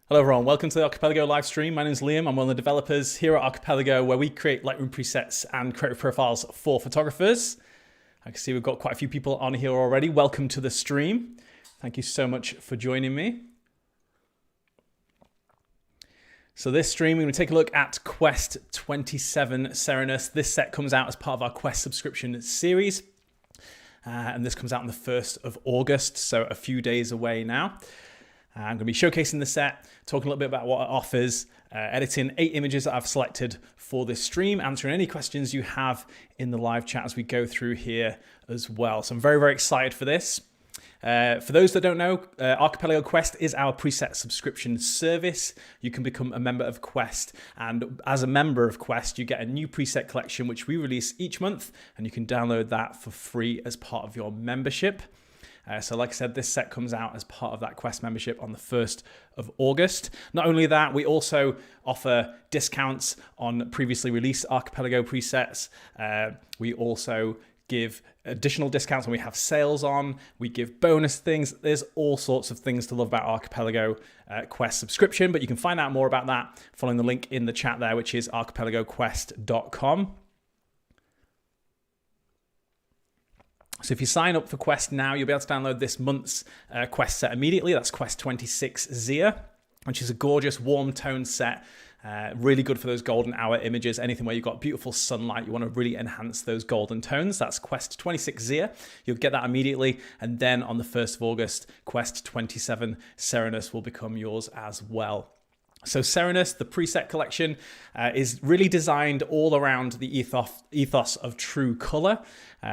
Hello everyone, welcome to the Archipelago live stream. My name is Liam, I'm one of the developers here at Archipelago where we create Lightroom presets and creative profiles for photographers. I can see we've got quite a few people on here already. Welcome to the stream. Thank you so much for joining me. So this stream, we're going to take a look at Quest 27 Serenus. This set comes out as part of our Quest subscription series. And this comes out on the 1st of August, so a few days away now. I'm going to be showcasing the set, talking a little bit about what it offers, editing 8 images that I've selected for this stream, answering any questions you have in the live chat as we go through here as well. So I'm very, very excited for this. For those that don't know, Archipelago Quest is our preset subscription service. You can become a member of Quest, and as a member of Quest, you get a new preset collection which we release each month, and you can download that for free as part of your membership. So like I said, this set comes out as part of that Quest membership on the 1st of August. Not only that, we also offer discounts on previously released Archipelago presets. We also give additional discounts when we have sales on. We give bonus things. There's all sorts of things to love about Archipelago Quest subscription, but you can find out more about that following the link in the chat there, which is archipelagoquest.com. So if you sign up for Quest now, you'll be able to download this month's Quest set immediately. That's Quest 26 Zia, which is a gorgeous warm tone set. Really good for those golden hour images. Anything where you've got beautiful sunlight, you want to really enhance those golden tones. That's Quest 26 Zia. You'll get that immediately. And then on the 1st of August, Quest 27 Serenus will become yours as well. So Serenus, the preset collection, is really designed all around the ethos of true color.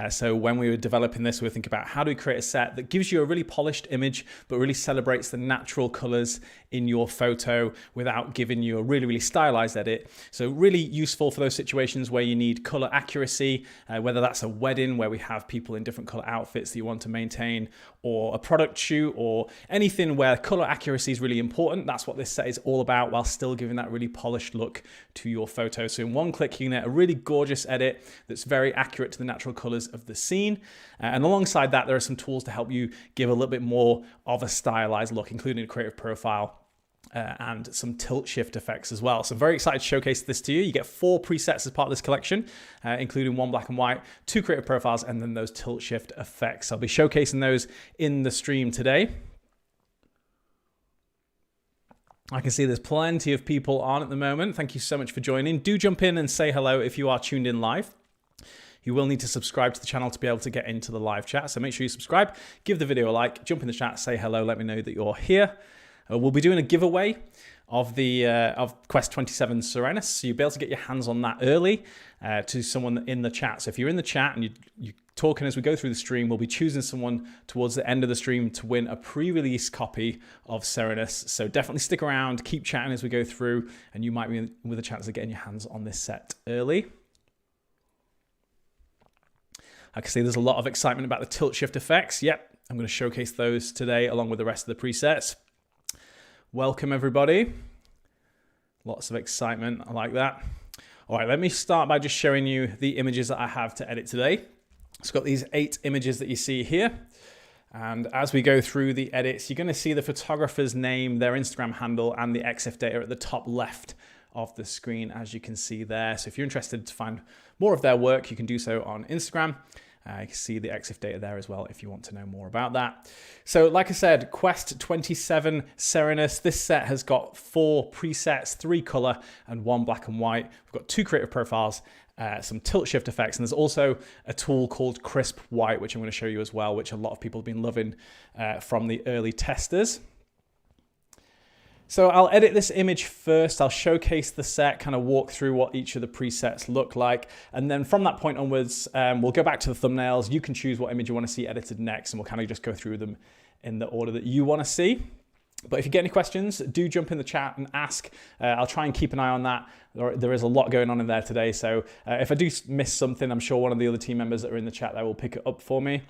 So when we were developing this, we were thinking about how do we create a set that gives you a really polished image, but really celebrates the natural colors in your photo without giving you a really, really stylized edit. So really useful for those situations where you need color accuracy, whether that's a wedding where we have people in different color outfits that you want to maintain, or a product shoot, or anything where color accuracy is really important. That's what this set is all about, while still giving that really polished look to your photo. So in one click, you can get a really gorgeous edit that's very accurate to the natural colors of the scene. And alongside that, there are some tools to help you give a little bit more of a stylized look, including a creative profile and some tilt shift effects as well. So I'm very excited to showcase this to you. You get 4 presets as part of this collection, including 1 black and white, 2 creative profiles, and then those tilt shift effects. I'll be showcasing those in the stream today. I can see there's plenty of people on at the moment. Thank you so much for joining. Do jump in and say hello if you are tuned in live. You will need to subscribe to the channel to be able to get into the live chat. So make sure you subscribe, give the video a like, jump in the chat, say hello, let me know that you're here. We'll be doing a giveaway of the Quest 27 Serenus. So you'll be able to get your hands on that early to someone in the chat. So if you're in the chat and you're talking as we go through the stream, we'll be choosing someone towards the end of the stream to win a pre-release copy of Serenus. So definitely stick around, keep chatting as we go through, and you might be with a chance of getting your hands on this set early. I can see there's a lot of excitement about the tilt shift effects. Yep, I'm going to showcase those today along with the rest of the presets. Welcome everybody. Lots of excitement, I like that. All right, let me start by just showing you the images that I have to edit today. It's got these 8 images that you see here. And as we go through the edits, you're going to see the photographer's name, their Instagram handle, and the EXIF data at the top left of the screen, as you can see there. So if you're interested to find more of their work, you can do so on Instagram. You can see the EXIF data there as well if you want to know more about that. So like I said, Quest 27 Serenus, this set has got 4 presets, 3 color and 1 black and white. We've got 2 creative profiles, some tilt shift effects, and there's also a tool called Crisp White, which I'm going to show you as well, which a lot of people have been loving from the early testers. So I'll edit this image first, I'll showcase the set, kind of walk through what each of the presets look like, and then from that point onwards, we'll go back to the thumbnails. You can choose what image you want to see edited next, and we'll kind of just go through them in the order that you want to see. But if you get any questions, do jump in the chat and ask. I'll try and keep an eye on that. There is a lot going on in there today, so if I do miss something, I'm sure one of the other team members that are in the chat there will pick it up for me.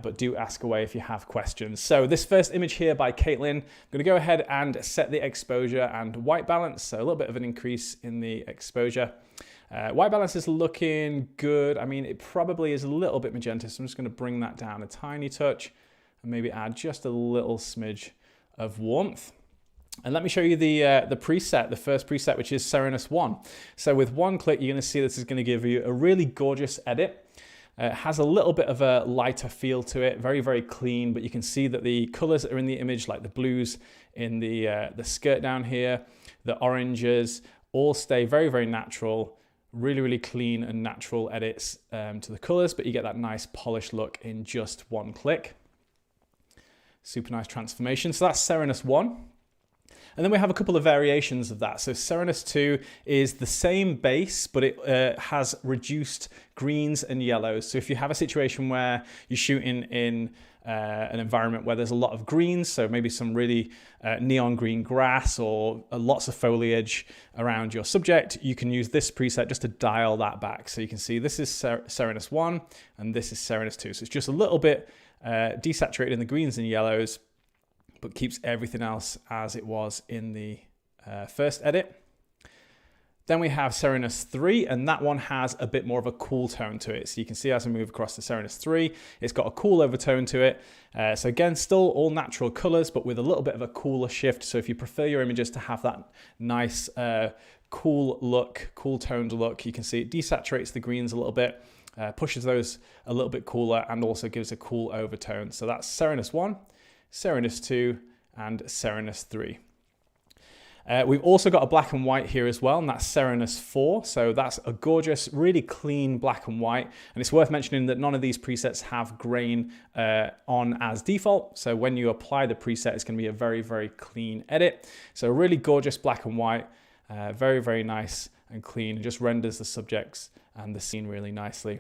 But do ask away if you have questions. So this first image here by Caitlin, I'm going to go ahead and set the exposure and white balance. So a little bit of an increase in the exposure. White balance is looking good. I mean, it probably is a little bit magenta, so I'm just going to bring that down a tiny touch and maybe add just a little smidge of warmth. And let me show you the preset, the first preset, which is Serenus 1. So with one click, you're going to see this is going to give you a really gorgeous edit. It has a little bit of a lighter feel to it, very, very clean, but you can see that the colors that are in the image, like the blues in the skirt down here, the oranges, all stay very, very natural, really, really clean and natural edits to the colors, but you get that nice polished look in just one click. Super nice transformation. So that's Serenus 1. And then we have a couple of variations of that. So Serenus 2 is the same base, but it has reduced greens and yellows. So if you have a situation where you're shooting in an environment where there's a lot of greens, so maybe some really neon green grass or lots of foliage around your subject, you can use this preset just to dial that back. So you can see this is Serenus 1 and this is Serenus 2. So it's just a little bit desaturated in the greens and yellows, but keeps everything else as it was in the first edit. Then we have Serenus 3, and that one has a bit more of a cool tone to it. So you can see as we move across to Serenus 3, it's got a cool overtone to it. So again, still all natural colors, but with a little bit of a cooler shift. So if you prefer your images to have that nice cool look, cool toned look, you can see it desaturates the greens a little bit, pushes those a little bit cooler, and also gives a cool overtone. So that's Serenus 1, Serenus 2, and Serenus 3. We've also got a black and white here as well, and that's Serenus 4. So that's a gorgeous, really clean black and white. And it's worth mentioning that none of these presets have grain on as default. So when you apply the preset, it's going to be a very, very clean edit. So a really gorgeous black and white, very, very nice and clean. It just renders the subjects and the scene really nicely.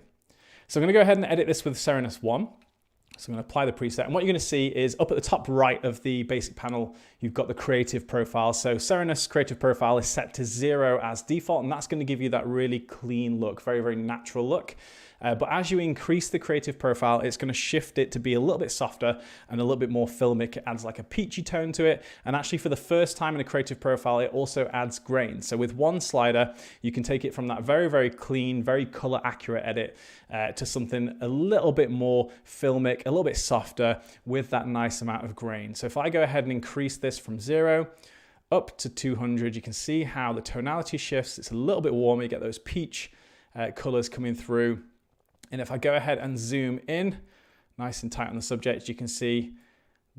So I'm going to go ahead and edit this with Serenus 1. So I'm going to apply the preset, and what you're going to see is up at the top right of the basic panel, you've got the creative profile. So Serenus creative profile is set to 0 as default, and that's going to give you that really clean look, very, very natural look. But as you increase the creative profile, it's going to shift it to be a little bit softer and a little bit more filmic. It adds like a peachy tone to it. And actually for the first time in a creative profile, it also adds grain. So with one slider, you can take it from that very, very clean, very color accurate edit to something a little bit more filmic, a little bit softer with that nice amount of grain. So if I go ahead and increase this from 0 up to 200, you can see how the tonality shifts. It's a little bit warmer. You get those peach colors coming through. And if I go ahead and zoom in, nice and tight on the subject, you can see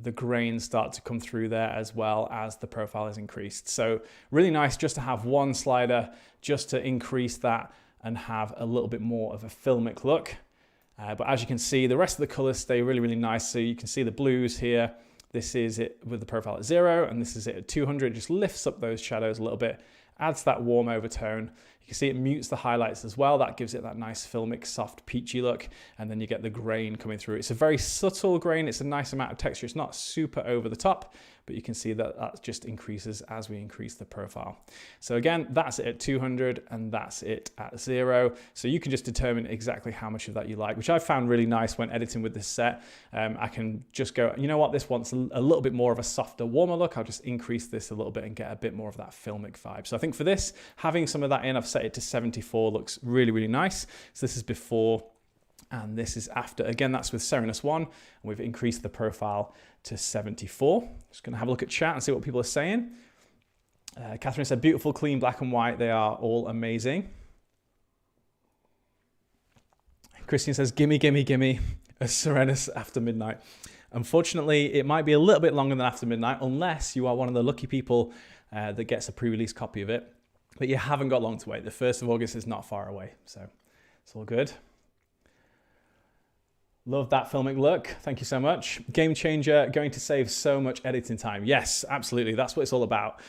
the grains start to come through there as well as the profile is increased. So really nice just to have one slider just to increase that and have a little bit more of a filmic look. But as you can see, the rest of the colors stay really, really nice. So you can see the blues here. This is it with the profile at 0, and this is it at 200. It just lifts up those shadows a little bit, adds that warm overtone. You can see it mutes the highlights as well. That gives it that nice filmic, soft, peachy look. And then you get the grain coming through. It's a very subtle grain. It's a nice amount of texture. It's not super over the top, but you can see that that just increases as we increase the profile. So again, that's it at 200 and that's it at 0. So you can just determine exactly how much of that you like, which I found really nice when editing with this set. I can just go, you know what, this wants a little bit more of a softer, warmer look. I'll just increase this a little bit and get a bit more of that filmic vibe. So I think for this, having some of that in, I've set it to 74, looks really, really nice. So this is before and this is after. Again, that's with Serenus 1, and we've increased the profile to 74. Just gonna have a look at chat and see what people are saying. Catherine said, beautiful, clean, black and white. They are all amazing. Christine says, gimme, gimme, gimme, a Serenus after midnight. Unfortunately, it might be a little bit longer than after midnight, unless you are one of the lucky people that gets a pre-release copy of it. But you haven't got long to wait. The 1st of August is not far away, so it's all good. Love that filmic look. Thank you so much. Game changer, going to save so much editing time. Yes, absolutely. That's what it's all about.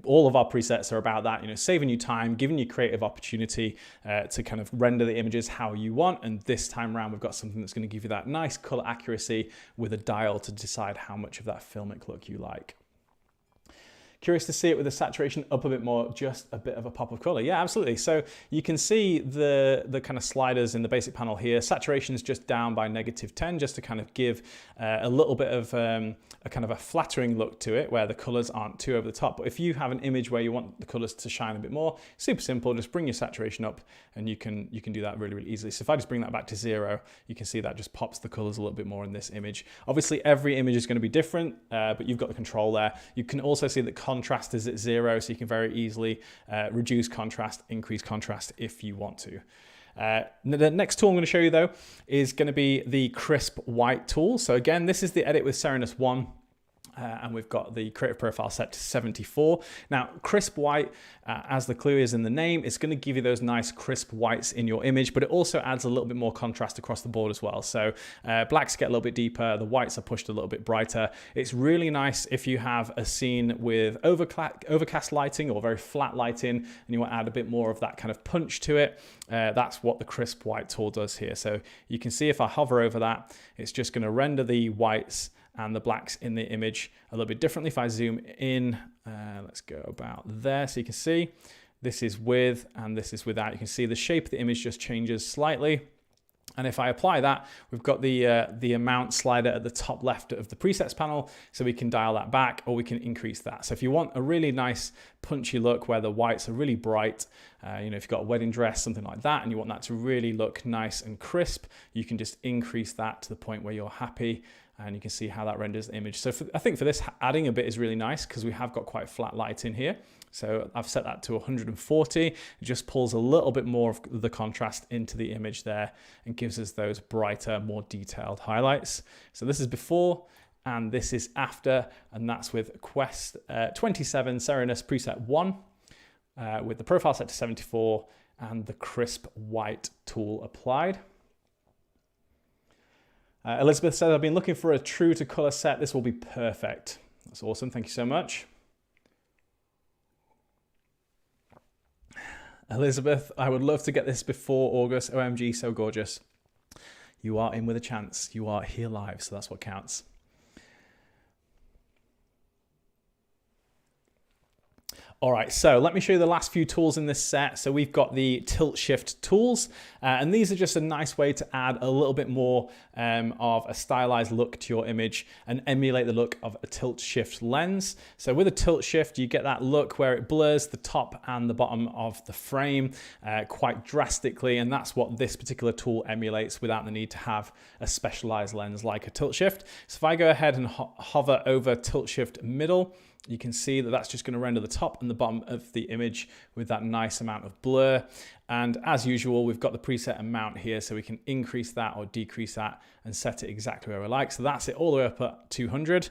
All of our presets are about that, you know, saving you time, giving you creative opportunity to kind of render the images how you want. And this time around, we've got something that's going to give you that nice color accuracy with a dial to decide how much of that filmic look you like. Curious to see it with the saturation up a bit more, just a bit of a pop of color. Yeah, absolutely. So you can see the kind of sliders in the basic panel here. Saturation is just down by -10, just to kind of give a little bit of a kind of a flattering look to it, where the colors aren't too over the top. But if you have an image where you want the colors to shine a bit more, super simple, just bring your saturation up and you can do that really, really easily. So if I just bring that back to 0, you can see that just pops the colors a little bit more in this image. Obviously every image is going to be different, but you've got the control there. You can also see that contrast is at 0, so you can very easily reduce contrast, increase contrast if you want to. The next tool I'm going to show you though is going to be the crisp white tool. So again, this is the edit with Serenus 1. And we've got the creative profile set to 74. Now, crisp white, as the clue is in the name, it's going to give you those nice crisp whites in your image, but it also adds a little bit more contrast across the board as well. So blacks get a little bit deeper, the whites are pushed a little bit brighter. It's really nice if you have a scene with overcast lighting or very flat lighting, and you want to add a bit more of that kind of punch to it. That's what the crisp white tool does here. So you can see if I hover over that, it's just going to render the whites and the blacks in the image a little bit differently. If I zoom in, let's go about there. So you can see this is with and this is without. You can see the shape of the image just changes slightly. And if I apply that, we've got the amount slider at the top left of the presets panel, so we can dial that back or we can increase that. So if you want a really nice punchy look where the whites are really bright, you know, if you've got a wedding dress, something like that, and you want that to really look nice and crisp, you can just increase that to the point where you're happy. And you can see how that renders the image. So I think for this, adding a bit is really nice because we have got quite flat light in here. So I've set that to 140. It just pulls a little bit more of the contrast into the image there and gives us those brighter, more detailed highlights. So this is before and this is after, and that's with Quest 27 Serenus preset 1 with the profile set to 74 and the crisp white tool applied. Elizabeth said, I've been looking for a true to color set. This will be perfect. That's awesome. Thank you so much. Elizabeth, I would love to get this before August. OMG, so gorgeous. You are in with a chance. You are here live, so that's what counts. All right, so let me show you the last few tools in this set. So we've got the tilt shift tools, and these are just a nice way to add a little bit more of a stylized look to your image and emulate the look of a tilt shift lens. So with a tilt shift, you get that look where it blurs the top and the bottom of the frame quite drastically, and that's what this particular tool emulates without the need to have a specialized lens like a tilt shift. So if I go ahead and hover over tilt shift middle, you can see that that's just going to render the top and the bottom of the image with that nice amount of blur. And as usual, we've got the preset amount here, so we can increase that or decrease that and set it exactly where we like. So that's it all the way up at 200.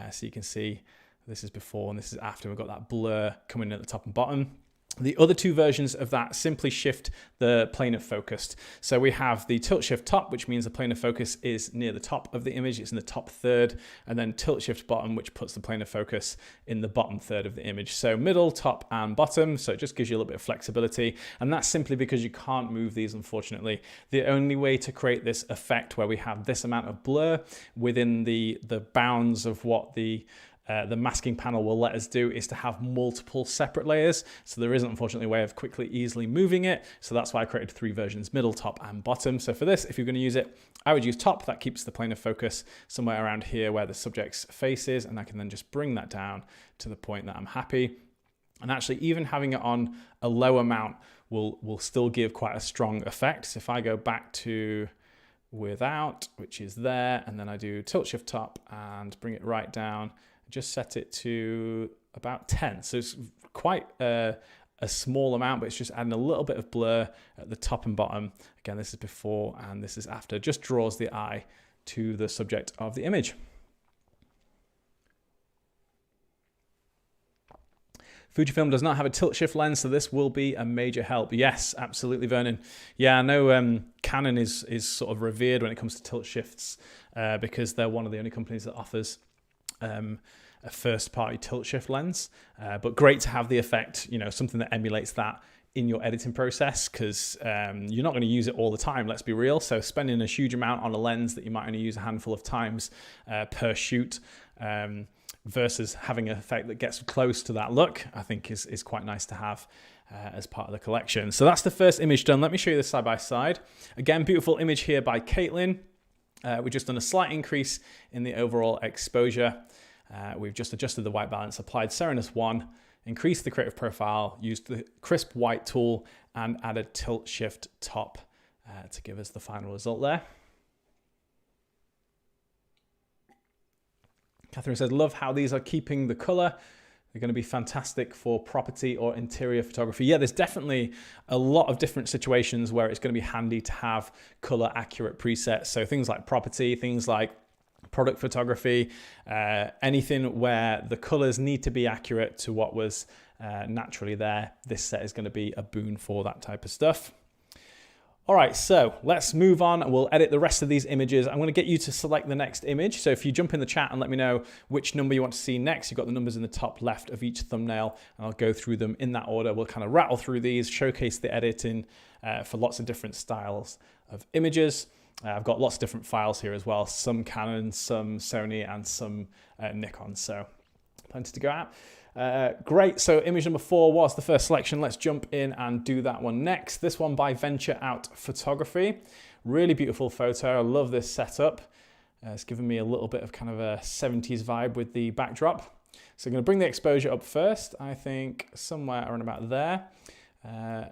So you can see this is before and this is after. We've got that blur coming in at the top and bottom. The other two versions of that simply shift the plane of focus. So we have the tilt shift top, which means the plane of focus is near the top of the image. It's in the top third, and then tilt shift bottom, which puts the plane of focus in the bottom third of the image. So middle, top, and bottom. So it just gives you a little bit of flexibility. And that's simply because you can't move these, unfortunately. The only way to create this effect where we have this amount of blur within the bounds of what the masking panel will let us do is to have multiple separate layers. So there isn't, unfortunately, a way of quickly, easily moving it. So that's why I created 3 versions, middle, top, and bottom. So for this, if you're going to use it, I would use top. That keeps the plane of focus somewhere around here where the subject's face is, and I can then just bring that down to the point that I'm happy. And actually, even having it on a low amount will still give quite a strong effect. So if I go back to without, which is there, and then I do tilt shift top and bring it right down, just set it to about 10. So it's quite a small amount, but it's just adding a little bit of blur at the top and bottom. Again, this is before and this is after. Just draws the eye to the subject of the image. Fujifilm does not have a tilt shift lens, so this will be a major help. Yes, absolutely, Vernon. Yeah, I know Canon is sort of revered when it comes to tilt shifts because they're one of the only companies that offers a first-party tilt shift lens, but great to have the effect, you know, something that emulates that in your editing process, because you're not going to use it all the time, let's be real. So spending a huge amount on a lens that you might only use a handful of times per shoot versus having an effect that gets close to that look, I think is quite nice to have as part of the collection. So that's the first image done. Let me show you this side by side. Again, beautiful image here by Caitlin. We've just done a slight increase in the overall exposure. We've just adjusted the white balance, applied Serenus 1, increased the creative profile, used the crisp white tool, and added tilt shift top to give us the final result there. Catherine says, love how these are keeping the color. They're going to be fantastic for property or interior photography. Yeah, there's definitely a lot of different situations where it's going to be handy to have color accurate presets. So things like property, things like product photography, anything where the colors need to be accurate to what was naturally there. This set is going to be a boon for that type of stuff. All right, so let's move on. We'll edit the rest of these images. I'm going to get you to select the next image. So if you jump in the chat and let me know which number you want to see next, you've got the numbers in the top left of each thumbnail, and I'll go through them in that order. We'll kind of rattle through these, showcase the editing for lots of different styles of images. I've got lots of different files here as well, some Canon, some Sony, and some Nikon, so plenty to go out. Great, so image number 4 was the first selection. Let's jump in and do that one next. This one by Venture Out Photography. Really beautiful photo. I love this setup. It's given me a little bit of kind of a 70s vibe with the backdrop. So I'm going to bring the exposure up first. I think somewhere around about there.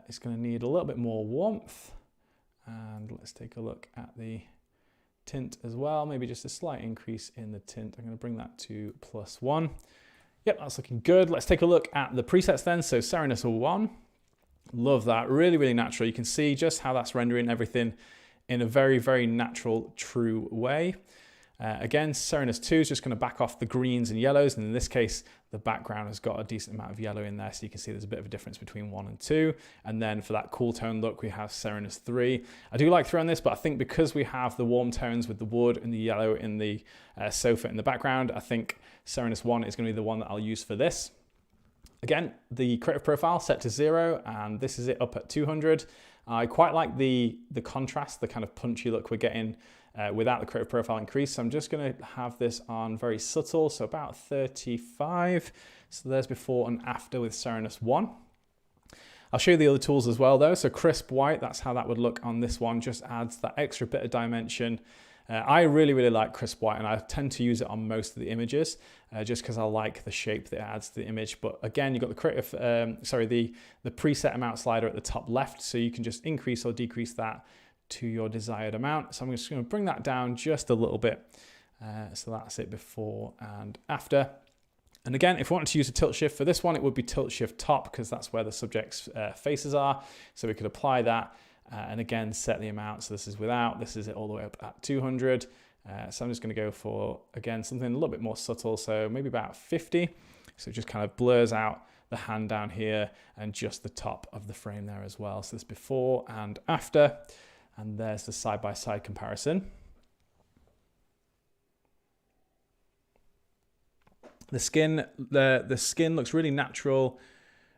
It's going to need a little bit more warmth. And let's take a look at the tint as well. Maybe just a slight increase in the tint. I'm going to bring that to +1. Yep, that's looking good. Let's take a look at the presets then. So Serenus 1, love that. Really, really natural. You can see just how that's rendering everything in a very, very natural, true way. Again, Serenus 2 is just going to back off the greens and yellows. And in this case, the background has got a decent amount of yellow in there. So you can see there's a bit of a difference between 1 and 2. And then for that cool tone look, we have Serenus 3. I do like 3 on this, but I think because we have the warm tones with the wood and the yellow in the sofa in the background, I think Serenus 1 is going to be the one that I'll use for this. Again, the creative profile set to 0, and this is it up at 200. I quite like the contrast, the kind of punchy look we're getting without the creative profile increase. So I'm just going to have this on very subtle, so about 35. So there's before and after with Serenus 1. I'll show you the other tools as well though. So crisp white, that's how that would look on this one, just adds that extra bit of dimension. I really, really like crisp white, and I tend to use it on most of the images just because I like the shape that it adds to the image. But again, you've got the creative, the preset amount slider at the top left, so you can just increase or decrease that to your desired amount. So I'm just going to bring that down just a little bit. So that's it before and after. And again, if we wanted to use a tilt shift for this one, it would be tilt shift top because that's where the subject's faces are. So we could apply that. And again, set the amount. So this is without, this is it all the way up at 200. So I'm just going to go for, again, something a little bit more subtle. So maybe about 50. So it just kind of blurs out the hand down here and just the top of the frame there as well. So this before and after. And there's the side-by-side comparison. The skin looks really natural.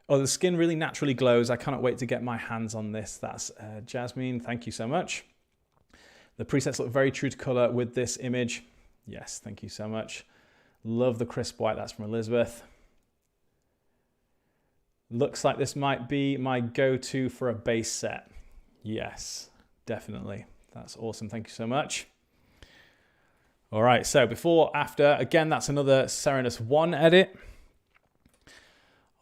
Oh, the skin really naturally glows. I cannot wait to get my hands on this. That's Jasmine. Thank you so much. The presets look very true to color with this image. Yes, thank you so much. Love the crisp white. That's from Elizabeth. Looks like this might be my go-to for a base set. Yes, definitely. That's awesome. Thank you so much. All right, so before, after, again, that's another Serenus 1 edit.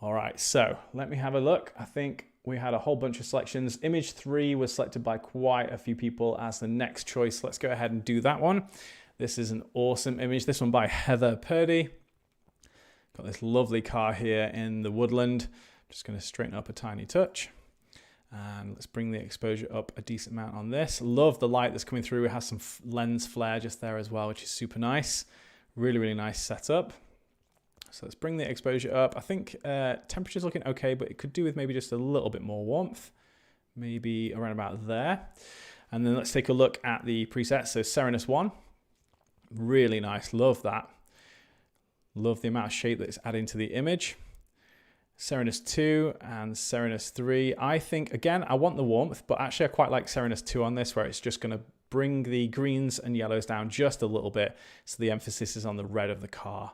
All right, so let me have a look. I think we had a whole bunch of selections. Image 3 was selected by quite a few people as the next choice. Let's go ahead and do that one. This is an awesome image. This one by Heather Purdy. Got this lovely car here in the woodland. Just going to straighten up a tiny touch. And let's bring the exposure up a decent amount on this. Love the light that's coming through. It has some lens flare just there as well, which is super nice. Really, really nice setup. So let's bring the exposure up. I think temperature's looking okay, but it could do with maybe just a little bit more warmth. Maybe around about there. And then let's take a look at the presets. So Serenus 1, really nice. Love that. Love the amount of shape that it's adding to the image. Serenus 2 and Serenus 3. I think, again, I want the warmth, but actually I quite like Serenus 2 on this, where it's just going to bring the greens and yellows down just a little bit. So the emphasis is on the red of the car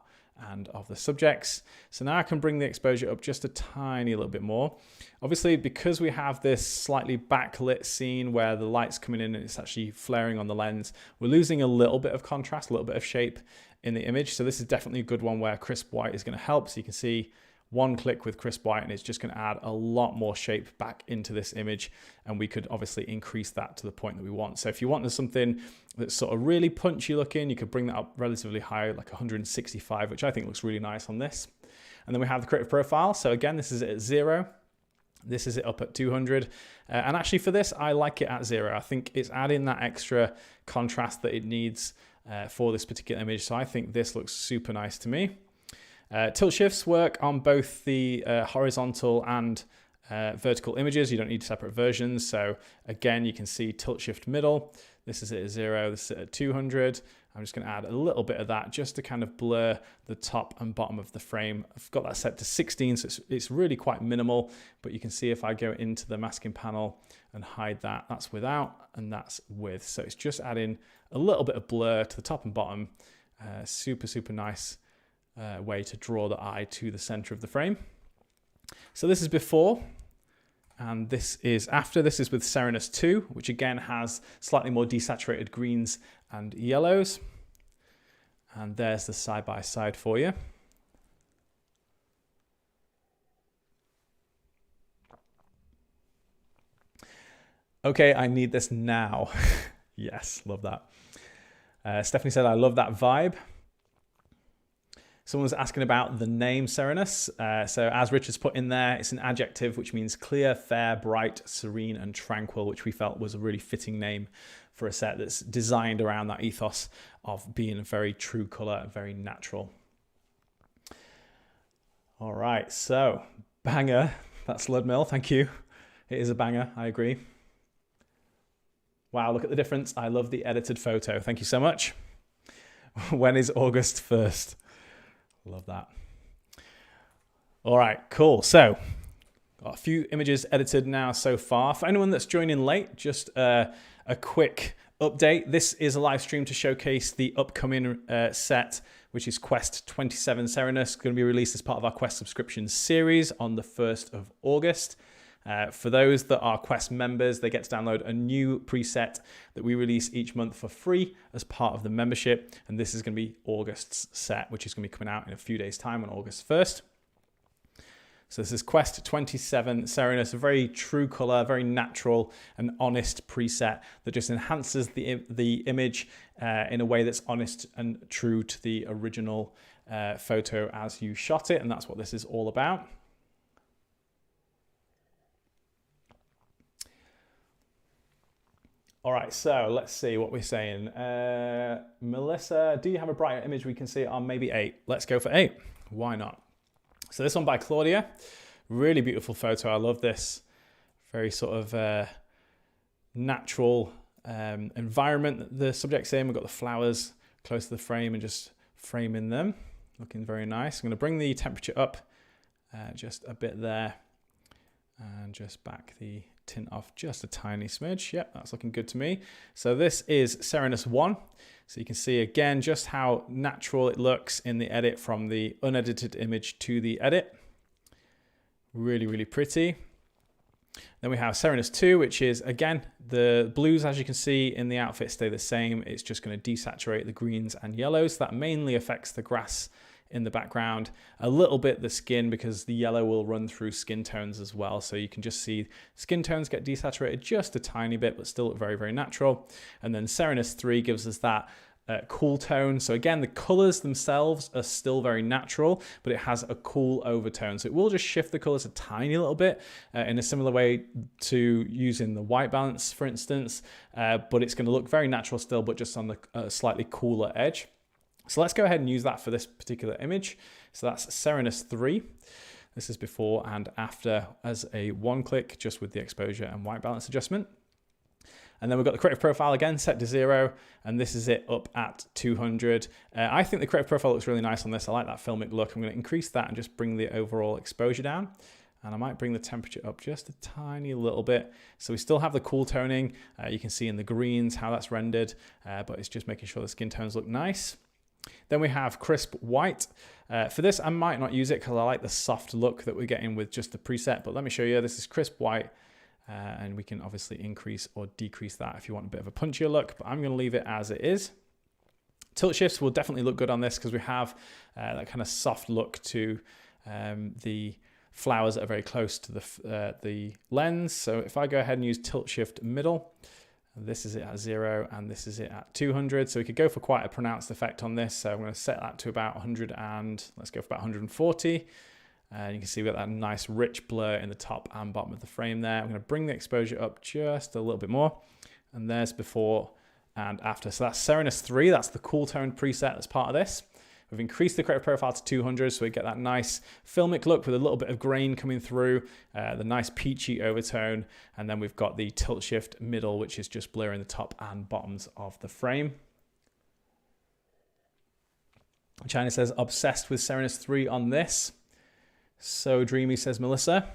and of the subjects. So now I can bring the exposure up just a tiny little bit more. Obviously, because we have this slightly backlit scene where the light's coming in and it's actually flaring on the lens, we're losing a little bit of contrast, a little bit of shape in the image. So this is definitely a good one where crisp white is going to help. So you can see one click with crisp white and it's just going to add a lot more shape back into this image, and we could obviously increase that to the point that we want. So if you want something that's sort of really punchy looking, you could bring that up relatively high, like 165, which I think looks really nice on this. And then we have the creative profile. So again, this is at 0. This is it up at 200. And actually for this, I like it at 0. I think it's adding that extra contrast that it needs for this particular image. So I think this looks super nice to me. Tilt shifts work on both the horizontal and vertical images. You don't need separate versions. So again, you can see tilt shift middle. This is at 0, this is at 200. I'm just going to add a little bit of that just to kind of blur the top and bottom of the frame. I've got that set to 16, so it's really quite minimal, but you can see if I go into the masking panel and hide that, that's without and that's with. So it's just adding a little bit of blur to the top and bottom. Super, super nice way to draw the eye to the center of the frame. So this is before, and this is after. This is with Serenus 2, which again has slightly more desaturated greens and yellows. And there's the side-by-side for you. Okay, I need this now. Yes, love that. Stephanie said, I love that vibe. Someone was asking about the name Serenus. So as Richard's put in there, it's an adjective which means clear, fair, bright, serene, and tranquil, which we felt was a really fitting name for a set that's designed around that ethos of being a very true color, very natural. All right, so banger. That's Ludmill, thank you. It is a banger, I agree. Wow, look at the difference. I love the edited photo. Thank you so much. When is August 1st? Love that. All right, cool. So got a few images edited now so far. For anyone that's joining late, just a quick update. This is a live stream to showcase the upcoming set, which is Quest 27 Serenus, going to be released as part of our Quest subscription series on the 1st of August. For those that are Quest members, they get to download a new preset that we release each month for free as part of the membership. And this is going to be August's set, which is going to be coming out in a few days' time on August 1st. So this is Quest 27 Serenus, a very true color, very natural and honest preset that just enhances the image in a way that's honest and true to the original photo as you shot it. And that's what this is all about. All right, so let's see what we're saying. Melissa, do you have a brighter image we can see it on? Maybe 8. Let's go for 8. Why not? So this one by Claudia. Really beautiful photo. I love this. Very sort of natural environment that the subject's in. We've got the flowers close to the frame and just framing them. Looking very nice. I'm going to bring the temperature up just a bit there. And just back the tint off just a tiny smidge. Yep, that's looking good to me. So this is Serenus 1. So you can see again just how natural it looks in the edit from the unedited image to the edit. Really, really pretty. Then we have Serenus 2, which is again, the blues, as you can see in the outfit, stay the same. It's just going to desaturate the greens and yellows. That mainly affects the grass in the background, a little bit the skin, because the yellow will run through skin tones as well. So you can just see skin tones get desaturated just a tiny bit, but still look very, very natural. And then Serenus 3 gives us that cool tone. So again, the colors themselves are still very natural, but it has a cool overtone. So it will just shift the colors a tiny little bit in a similar way to using the white balance, for instance, but it's going to look very natural still, but just on the slightly cooler edge. So let's go ahead and use that for this particular image. So that's Serenus 3. This is before and after as a one click, just with the exposure and white balance adjustment. And then we've got the creative profile again, set to 0. And this is it up at 200. I think the creative profile looks really nice on this. I like that filmic look. I'm going to increase that and just bring the overall exposure down. And I might bring the temperature up just a tiny little bit. So we still have the cool toning. You can see in the greens how that's rendered, but it's just making sure the skin tones look nice. Then we have crisp white. For this, I might not use it because I like the soft look that we're getting with just the preset, but let me show you. This is crisp white, and we can obviously increase or decrease that if you want a bit of a punchier look, but I'm going to leave it as it is. Tilt shifts will definitely look good on this because we have that kind of soft look to the flowers that are very close to the lens. So if I go ahead and use tilt shift middle, this is it at 0 and this is it at 200. So we could go for quite a pronounced effect on this. So I'm going to set that to about 100 and let's go for about 140. And you can see we've got that nice rich blur in the top and bottom of the frame there. I'm going to bring the exposure up just a little bit more. And there's before and after. So that's Serenus 3. That's the cool tone preset that's part of this. We've increased the creative profile to 200, so we get that nice filmic look with a little bit of grain coming through, the nice peachy overtone, and then we've got the tilt shift middle, which is just blurring the top and bottoms of the frame. China says, obsessed with Serenus 3 on this. So dreamy, says Melissa.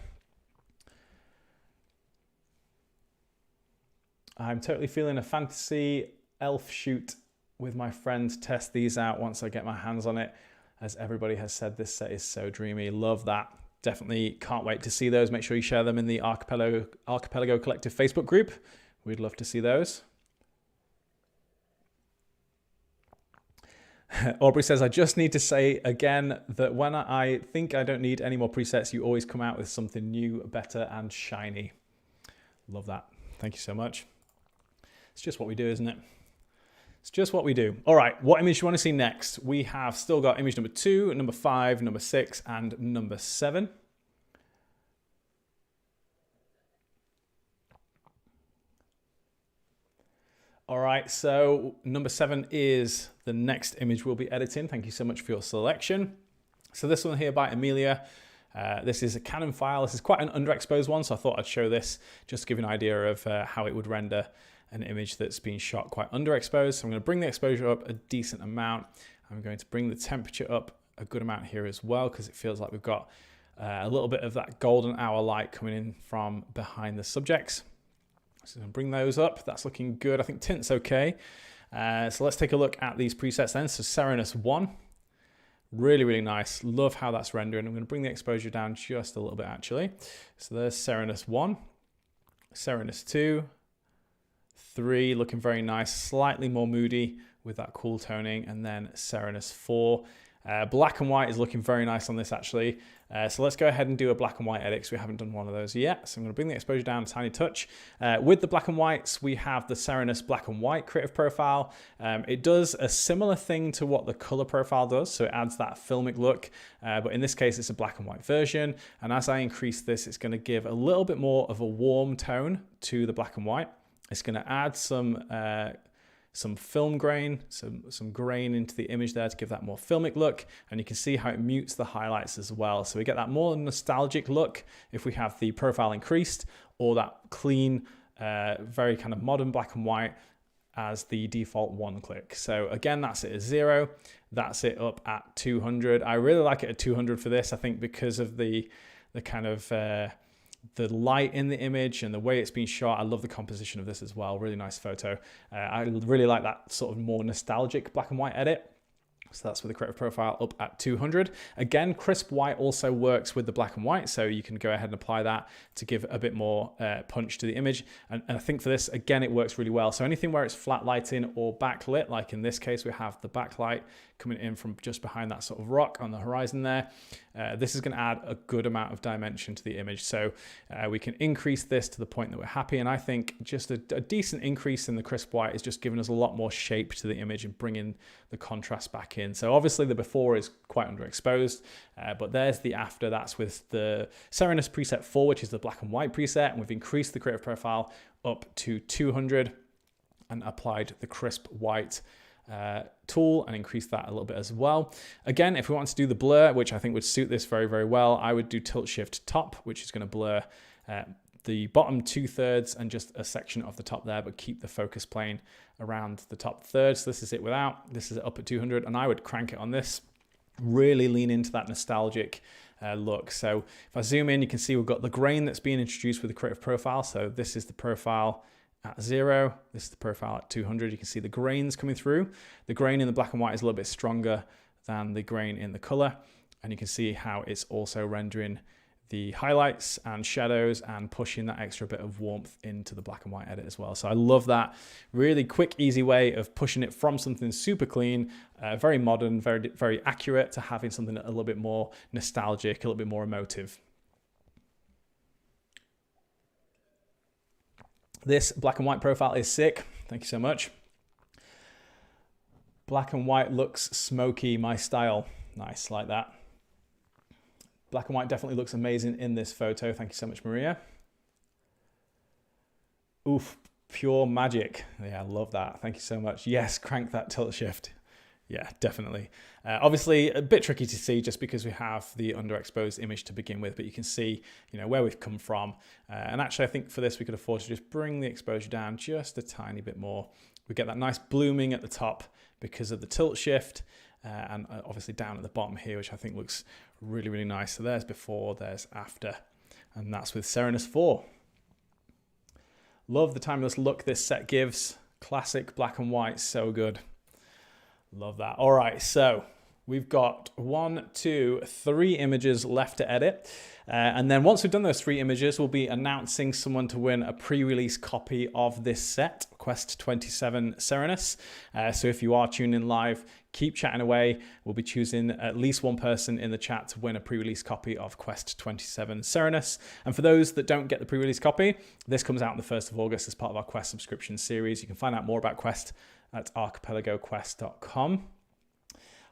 I'm totally feeling a fantasy elf shoot with my friends. Test these out once I get my hands on it. As everybody has said, this set is so dreamy. Love that. Definitely can't wait to see those. Make sure you share them in the Archipelago Collective Facebook group. We'd love to see those. Aubrey says, I just need to say again that when I think I don't need any more presets, you always come out with something new, better, and shiny. Love that. Thank you so much. It's just what we do, isn't it? It's just what we do. All right, what image do you want to see next? We have still got image number 2, number 5, number 6, and number 7. All right, so number 7 is the next image we'll be editing. Thank you so much for your selection. So this one here by Amelia. This is a Canon file. This is quite an underexposed one, so I thought I'd show this just to give you an idea of how it would render an image that's been shot quite underexposed. So I'm going to bring the exposure up a decent amount. I'm going to bring the temperature up a good amount here as well because it feels like we've got a little bit of that golden hour light coming in from behind the subjects. So I'm going to bring those up. That's looking good. I think tint's okay. So let's take a look at these presets then. So Serenus 1. Really, really nice. Love how that's rendering. I'm going to bring the exposure down just a little bit actually. So there's Serenus 1. Serenus 2. 3 looking very nice, slightly more moody with that cool toning, and then Serenus 4. Black and white is looking very nice on this actually. So let's go ahead and do a black and white edit because we haven't done one of those yet. So I'm going to bring the exposure down a tiny touch. With the black and whites, we have the Serenus black and white creative profile. It does a similar thing to what the color profile does. So it adds that filmic look, but in this case, it's a black and white version. And as I increase this, it's going to give a little bit more of a warm tone to the black and white. It's going to add some film grain, some grain into the image there to give that more filmic look. And you can see how it mutes the highlights as well. So we get that more nostalgic look if we have the profile increased, or that clean, very kind of modern black and white as the default one click. So again, that's it at 0. That's it up at 200. I really like it at 200 for this, I think, because of the kind of the light in the image and the way it's been shot. I love the composition of this as well. Really nice photo. I really like that sort of more nostalgic black and white edit. So that's with the creative profile up at 200. Again, crisp white also works with the black and white, so you can go ahead and apply that to give a bit more punch to the image. And I think for this, again, it works really well. So anything where it's flat lighting or backlit, like in this case, we have the backlight coming in from just behind that sort of rock on the horizon there. This is going to add a good amount of dimension to the image. So we can increase this to the point that we're happy. And I think just a decent increase in the crisp white is just giving us a lot more shape to the image and bringing the contrast back in. So obviously the before is quite underexposed, but there's the after. That's with the Serenus preset 4, which is the black and white preset. And we've increased the creative profile up to 200 and applied the crisp white tool and increase that a little bit as well. Again, if we want to do the blur, which I think would suit this very, very well, I would do tilt shift top, which is going to blur the bottom 2/3 and just a section of the top there, but keep the focus plane around the top third. So this is it without, this is it up at 200, and I would crank it on this, really lean into that nostalgic look. So if I zoom in, you can see we've got the grain that's being introduced with the creative profile. So this is the profile, at 0. This is the profile at 200. You can see the grains coming through. The grain in the black and white is a little bit stronger than the grain in the color. And you can see how it's also rendering the highlights and shadows and pushing that extra bit of warmth into the black and white edit as well. So I love that really quick, easy way of pushing it from something super clean, very modern, very, very accurate, to having something a little bit more nostalgic, a little bit more emotive. This black and white profile is sick. Thank you so much. Black and white looks smoky, my style. Nice, like that. Black and white definitely looks amazing in this photo. Thank you so much, Maria. Oof, pure magic. Yeah, I love that. Thank you so much. Yes, crank that tilt shift. Yeah, definitely. Obviously, a bit tricky to see just because we have the underexposed image to begin with, but you can see, you know, where we've come from. And actually, I think for this, we could afford to just bring the exposure down just a tiny bit more. We get that nice blooming at the top because of the tilt shift. And obviously down at the bottom here, which I think looks really, really nice. So there's before, there's after, and that's with Serenus 4. Love the timeless look this set gives. Classic black and white, so good. Love that. All right, so we've got 1, 2, 3 images left to edit. And then once we've done those 3 images, we'll be announcing someone to win a pre-release copy of this set, Quest 27 Serenus. So if you are tuning in live, keep chatting away. We'll be choosing at least one person in the chat to win a pre-release copy of Quest 27 Serenus. And for those that don't get the pre-release copy, this comes out on the 1st of August as part of our Quest subscription series. You can find out more about Quest at archipelagoquest.com.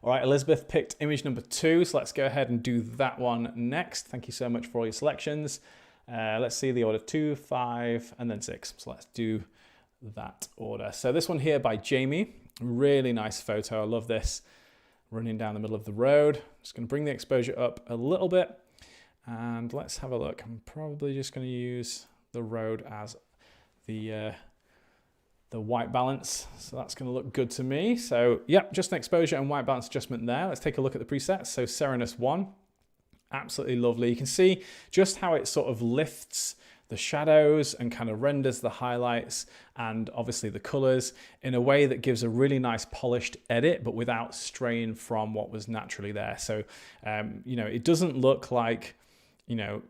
All right, Elizabeth picked image number 2, so let's go ahead and do that one next. Thank you so much for all your selections. Let's see the order 2, 5, and then 6. So let's do that order. So this one here by Jamie, really nice photo. I love this, running down the middle of the road. Just going to bring the exposure up a little bit, and let's have a look. I'm probably just going to use the road as the white balance. So that's going to look good to me. So yep, just an exposure and white balance adjustment there. Let's take a look at the presets. So Serenus 1, absolutely lovely. You can see just how it sort of lifts the shadows and kind of renders the highlights and obviously the colors in a way that gives a really nice polished edit, but without strain from what was naturally there. So, you know, it doesn't look like, you know,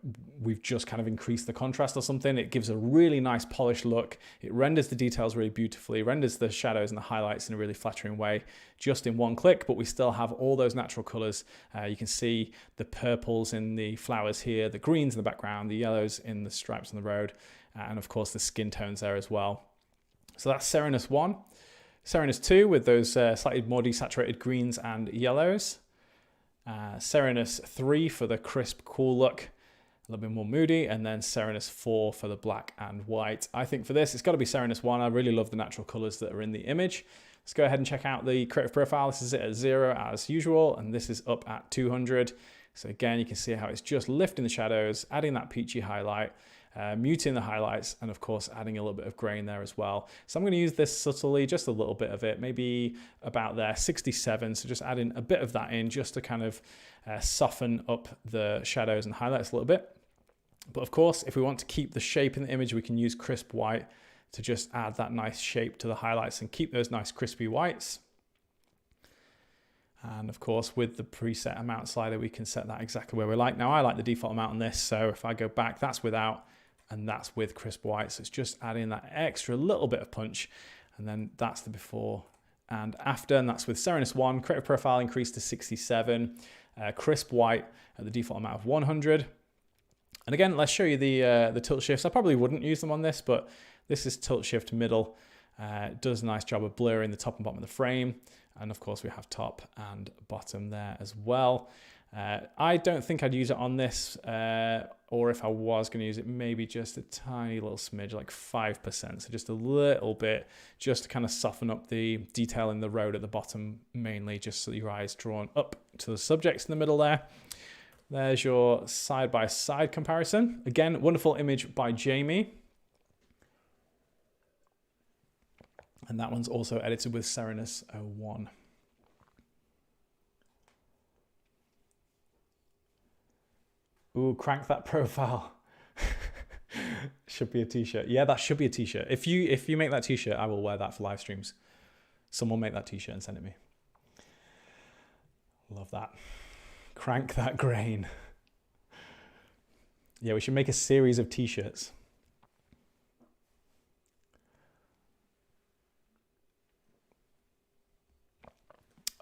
we've just kind of increased the contrast or something. It gives a really nice polished look. It renders the details really beautifully, renders the shadows and the highlights in a really flattering way, just in one click, but we still have all those natural colors. You can see the purples in the flowers here, the greens in the background, the yellows in the stripes on the road, and of course the skin tones there as well. So that's Serenus 1. Serenus 2 with those slightly more desaturated greens and yellows. Serenus 3 for the crisp, cool look, a little bit more moody, and then Serenus 4 for the black and white. I think for this, it's got to be Serenus 1. I really love the natural colors that are in the image. Let's go ahead and check out the creative profile. This is it at 0 as usual, and this is up at 200. So again, you can see how it's just lifting the shadows, adding that peachy highlight, muting the highlights, and of course adding a little bit of grain there as well. So I'm going to use this subtly, just a little bit of it, maybe about there, 67. So just adding a bit of that in just to kind of soften up the shadows and highlights a little bit. But of course, if we want to keep the shape in the image, we can use crisp white to just add that nice shape to the highlights and keep those nice crispy whites. And of course, with the preset amount slider, we can set that exactly where we like. Now, I like the default amount on this. So if I go back, that's without, and that's with crisp white. So it's just adding that extra little bit of punch. And then that's the before and after, and that's with Serenus 1. Creative profile increased to 67. Crisp white at the default amount of 100. And again, let's show you the tilt shifts. I probably wouldn't use them on this, but this is tilt shift middle. It does a nice job of blurring the top and bottom of the frame. And of course we have top and bottom there as well. I don't think I'd use it on this, or if I was going to use it, maybe just a tiny little smidge, like 5%. So just a little bit, just to kind of soften up the detail in the road at the bottom, mainly just so your eyes drawn up to the subjects in the middle there. There's your side-by-side comparison. Again, wonderful image by Jamie. And that one's also edited with Serenus 01. Ooh, crank that profile. Should be a t-shirt. Yeah, that should be a t-shirt. If you make that t-shirt, I will wear that for live streams. Someone make that t-shirt and send it me. Love that. Crank that grain. Yeah, we should make a series of t-shirts.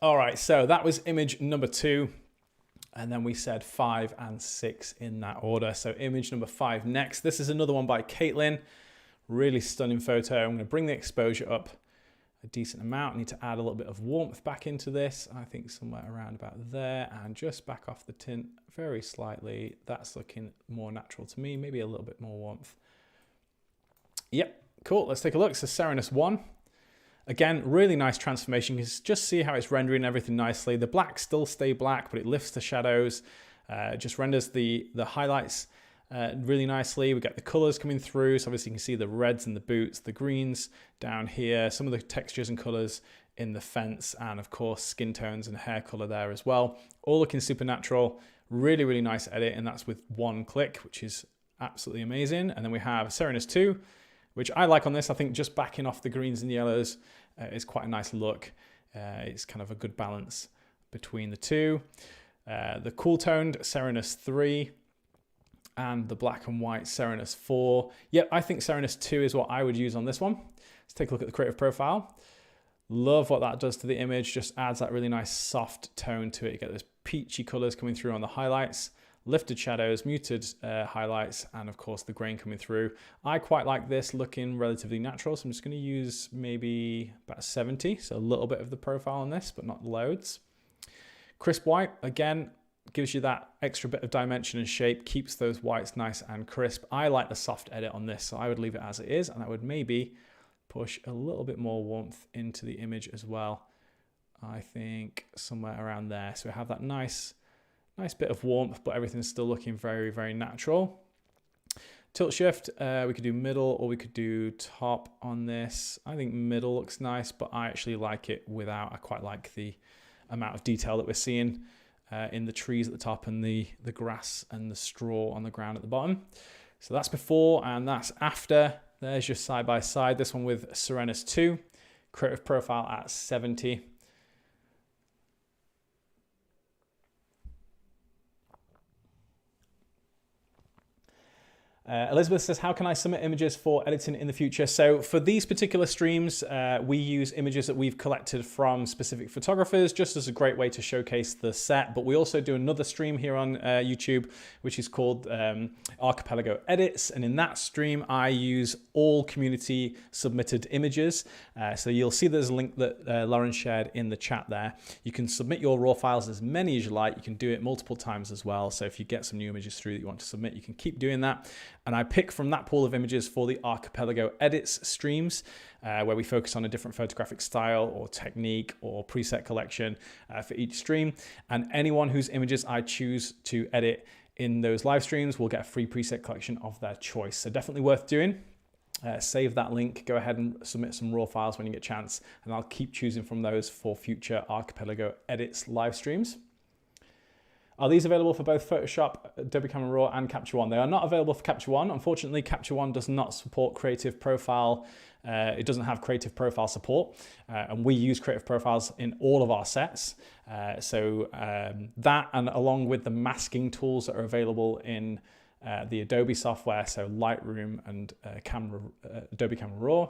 All right, so that was image number 2. And then we said 5 and 6 in that order. So image number 5 next. This is another one by Caitlin. Really stunning photo. I'm going to bring the exposure up a decent amount. I need to add a little bit of warmth back into this. I think somewhere around about there, and just back off the tint very slightly. That's looking more natural to me. Maybe a little bit more warmth. Yep, cool. Let's take a look. So Serenus 1. Again, really nice transformation. You can just see how it's rendering everything nicely. The blacks still stay black, but it lifts the shadows, just renders the highlights really nicely. We get the colors coming through. So obviously you can see the reds in the boots, the greens down here, some of the textures and colors in the fence, and of course skin tones and hair color there as well. All looking super natural. Really, really nice edit, and that's with 1 click, which is absolutely amazing. And then we have Serenus 2, which I like on this. I think just backing off the greens and yellows is quite a nice look. It's kind of a good balance between the two. The cool toned Serenus 3 and the black and white Serenus 4. Yep, I think Serenus 2 is what I would use on this one. Let's take a look at the creative profile. Love what that does to the image. Just adds that really nice soft tone to it. You get those peachy colors coming through on the highlights. Lifted shadows, muted highlights, and of course the grain coming through. I quite like this looking relatively natural, so I'm just going to use maybe about 70, so a little bit of the profile on this, but not loads. Crisp white, again, gives you that extra bit of dimension and shape, keeps those whites nice and crisp. I like the soft edit on this, so I would leave it as it is, and I would maybe push a little bit more warmth into the image as well. I think somewhere around there. So we have that nice bit of warmth, but everything's still looking very, very natural. Tilt shift, we could do middle or we could do top on this. I think middle looks nice, but I actually like it without. I quite like the amount of detail that we're seeing in the trees at the top and the grass and the straw on the ground at the bottom. So that's before and that's after. There's your side by side. This one with Serenus 2, creative profile at 70. Elizabeth says, how can I submit images for editing in the future? So for these particular streams, we use images that we've collected from specific photographers, just as a great way to showcase the set. But we also do another stream here on YouTube, which is called Archipelago Edits. And in that stream, I use all community submitted images. So you'll see there's a link that Lauren shared in the chat there. You can submit your raw files as many as you like. You can do it multiple times as well. So if you get some new images through that you want to submit, you can keep doing that. And I pick from that pool of images for the Archipelago Edits streams, where we focus on a different photographic style or technique or preset collection for each stream. And anyone whose images I choose to edit in those live streams will get a free preset collection of their choice. So definitely worth doing. Save that link, go ahead and submit some raw files when you get a chance, and I'll keep choosing from those for future Archipelago Edits live streams. Are these available for both Photoshop, Adobe Camera Raw, and Capture One? They are not available for Capture One. Unfortunately, Capture One does not support Creative Profile. It doesn't have Creative Profile support, and we use Creative Profiles in all of our sets. That, and along with the masking tools that are available in the Adobe software, so Lightroom and Adobe Camera Raw,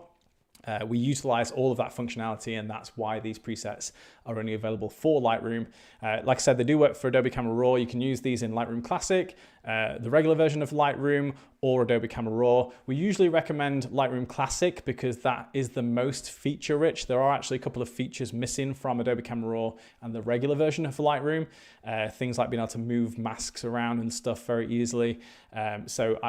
we utilize all of that functionality, and that's why these presets are only available for Lightroom. Like I said, they do work for Adobe Camera Raw. You can use these in Lightroom Classic, the regular version of Lightroom, or Adobe Camera Raw. We usually recommend Lightroom Classic because that is the most feature rich. There are actually a couple of features missing from Adobe Camera Raw and the regular version of Lightroom. Things like being able to move masks around and stuff very easily.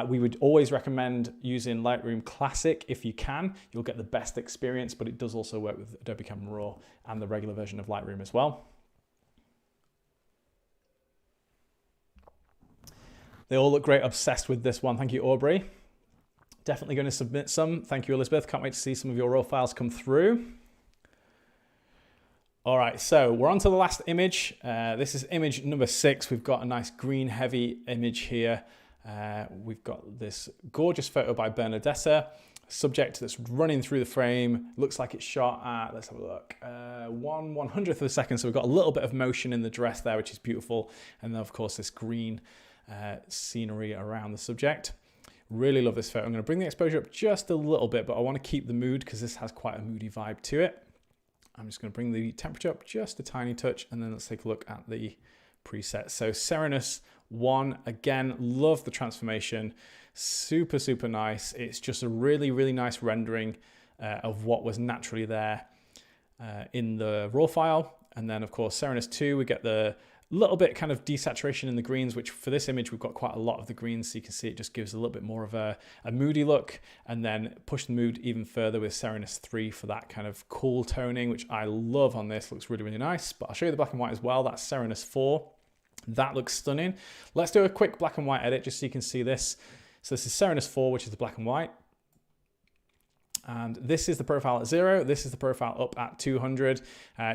We would always recommend using Lightroom Classic if you can. You'll get the best experience, but it does also work with Adobe Camera Raw and the regular version of Lightroom as well. They all look great. Obsessed with this one. Thank you, Aubrey. Definitely going to submit some. Thank you, Elizabeth. Can't wait to see some of your raw files come through. All right, so we're on to the last image. This is image number 6. We've got a nice green heavy image here. We've got this gorgeous photo by Bernadetta. Subject that's running through the frame. Looks like it's shot at, let's have a look, 1/100th of a second. So we've got a little bit of motion in the dress there, which is beautiful. And then of course this green scenery around the subject. Really love this photo. I'm going to bring the exposure up just a little bit, but I want to keep the mood because this has quite a moody vibe to it. I'm just going to bring the temperature up just a tiny touch, and then let's take a look at the preset. So Serenus 1, again, love the transformation. Super, super nice. It's just a really, really nice rendering of what was naturally there in the raw file. And then of course, Serenus 2, we get the little bit kind of desaturation in the greens, which for this image, we've got quite a lot of the greens. So you can see it just gives a little bit more of a moody look, and then push the mood even further with Serenus 3 for that kind of cool toning, which I love on this. Looks really, really nice. But I'll show you the black and white as well. That's Serenus 4. That looks stunning. Let's do a quick black and white edit just so you can see this. So this is Serenus 4, which is the black and white. And this is the profile at 0. This is the profile up at 200.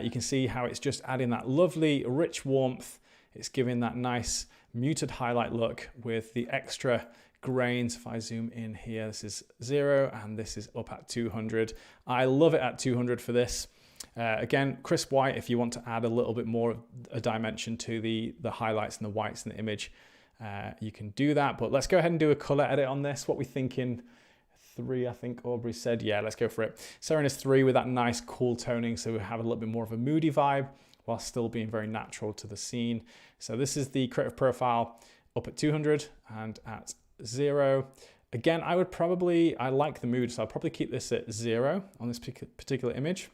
You can see how it's just adding that lovely, rich warmth. It's giving that nice muted highlight look with the extra grains. If I zoom in here, this is 0 and this is up at 200. I love it at 200 for this. Again, crisp white, if you want to add a little bit more of a dimension to the highlights and the whites in the image, you can do that. But let's go ahead and do a color edit on this. What we thinking? 3, I think Aubrey said. Yeah, let's go for it. Serenus 3 with that nice cool toning, so we have a little bit more of a moody vibe while still being very natural to the scene. So this is the creative profile up at 200 and at 0. Again, I like the mood, so I'll probably keep this at 0 on this particular image.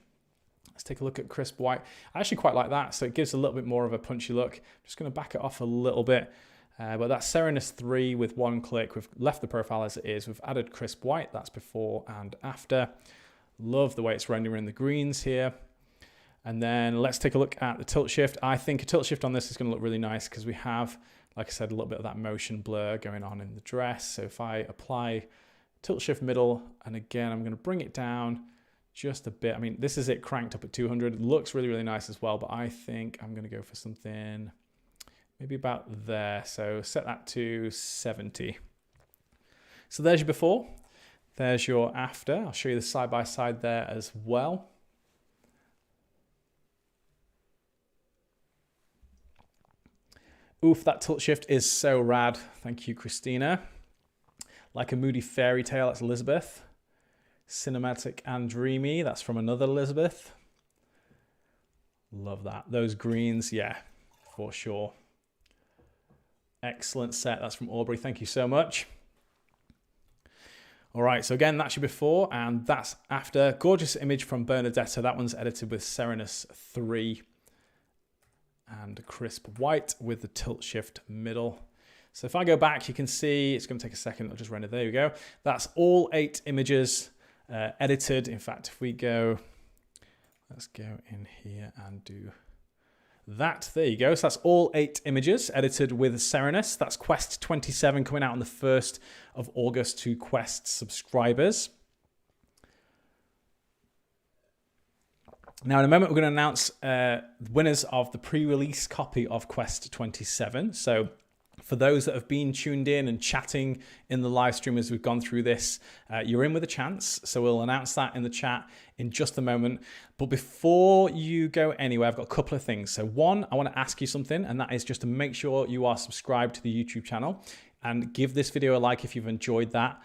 Let's take a look at crisp white. I actually quite like that, so it gives a little bit more of a punchy look. I'm just going to back it off a little bit. But that's Serenus 3 with one click. We've left the profile as it is. We've added crisp white. That's before and after. Love the way it's rendering the greens here. And then let's take a look at the tilt shift. I think a tilt shift on this is going to look really nice because we have, like I said, a little bit of that motion blur going on in the dress. So if I apply tilt shift middle, and again, I'm going to bring it down just a bit. I mean, this is it cranked up at 200. It looks really, really nice as well, but I think I'm going to go for something maybe about there. So set that to 70. So there's your before. There's your after. I'll show you the side by side there as well. Oof, that tilt shift is so rad. Thank you, Christina. Like a moody fairy tale, that's Elizabeth. Cinematic and dreamy, that's from another Elizabeth. Love that. Those greens, yeah, for sure. Excellent set. That's from Aubrey. Thank you so much. All right, so again, that's your before and that's after. Gorgeous image from Bernadetta. That one's edited with Serenus 3 and crisp white with the tilt shift middle. So if I go back, you can see it's going to take a second. I'll just render. There you go. That's all 8 images edited. In fact, if we go, let's go in here and do that. There you go. So that's all 8 images edited with Serenus. That's Quest 27 coming out on the 1st of August to Quest subscribers. Now, in a moment, we're going to announce winners of the pre-release copy of Quest 27. So for those that have been tuned in and chatting in the live stream as we've gone through this, you're in with a chance. So we'll announce that in the chat in just a moment. But before you go anywhere, I've got a couple of things. So one, I want to ask you something, and that is just to make sure you are subscribed to the YouTube channel and give this video a like if you've enjoyed that,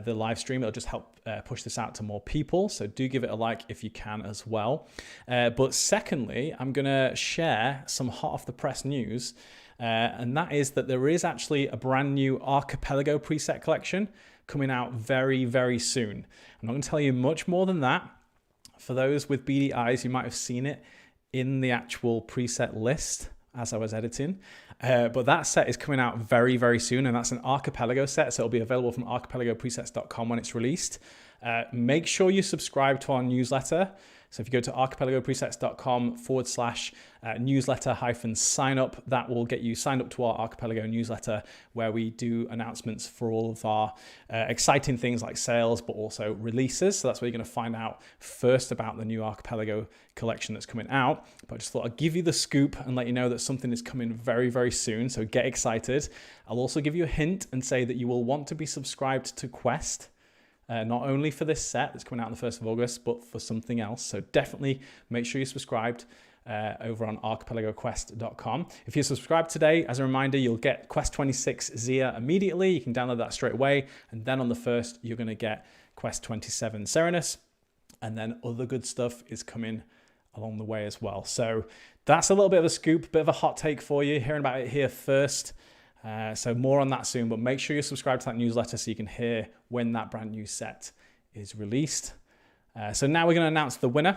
the live stream. It'll just help push this out to more people. So do give it a like if you can as well. But secondly, I'm going to share some hot off the press news. And that is that there is actually a brand new Archipelago preset collection coming out very, very soon. I'm not going to tell you much more than that. For those with beady eyes, you might have seen it in the actual preset list as I was editing. But that set is coming out very, very soon, and that's an Archipelago set, so it'll be available from archipelagopresets.com when it's released. Make sure you subscribe to our newsletter. So if you go to archipelagopresets.com/newsletter-sign up, that will get you signed up to our Archipelago newsletter, where we do announcements for all of our exciting things like sales, but also releases. So that's where you're going to find out first about the new Archipelago collection that's coming out. But I just thought I'd give you the scoop and let you know that something is coming very, very soon. So get excited. I'll also give you a hint and say that you will want to be subscribed to Quest. Not only for this set that's coming out on the 1st of August, but for something else. So definitely make sure you're subscribed over on archipelagoquest.com. If you're subscribed today, as a reminder, you'll get Quest 26 Zia immediately. You can download that straight away. And then on the 1st, you're going to get Quest 27 Serenus. And then other good stuff is coming along the way as well. So that's a little bit of a scoop, bit of a hot take for you, hearing about it here first. So more on that soon, but make sure you're subscribed to that newsletter so you can hear when that brand new set is released. So now we're going to announce the winner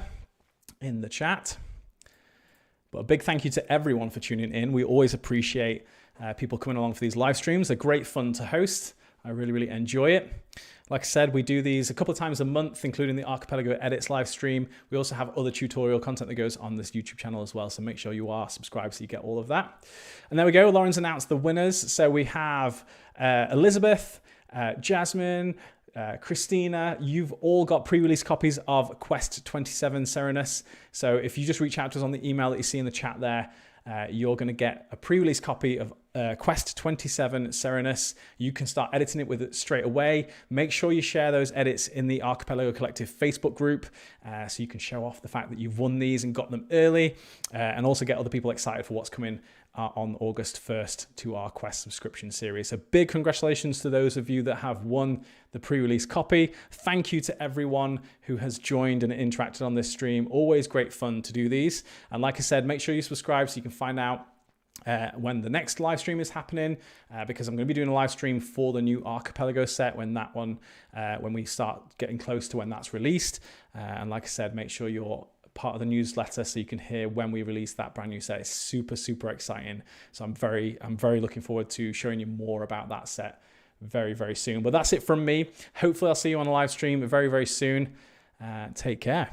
in the chat. But a big thank you to everyone for tuning in. We always appreciate people coming along for these live streams. They're great fun to host. I really, really enjoy it. Like I said, we do these a couple of times a month, including the Archipelago Edits live stream. We also have other tutorial content that goes on this YouTube channel as well, so make sure you are subscribed so you get all of that. And there we go, Lauren's announced the winners. So we have Elizabeth, Jasmine, Christina. You've all got pre-release copies of Quest 27 Serenus. So if you just reach out to us on the email that you see in the chat there, you're going to get a pre-release copy of Quest 27 Serenus. You can start editing it with it straight away. Make sure you share those edits in the Archipelago Collective Facebook group so you can show off the fact that you've won these and got them early, and also get other people excited for what's coming on August 1st to our Quest subscription series. So big congratulations to those of you that have won the pre-release copy. Thank you to everyone who has joined and interacted on this stream. Always great fun to do these. And like I said, make sure you subscribe so you can find out when the next live stream is happening, because I'm going to be doing a live stream for the new Archipelago set when we start getting close to when that's released. And like I said, make sure you're part of the newsletter so you can hear when we release that brand new set. It's super, super exciting. So I'm very looking forward to showing you more about that set very, very soon. But that's it from me. Hopefully I'll see you on a live stream very, very soon. Take care.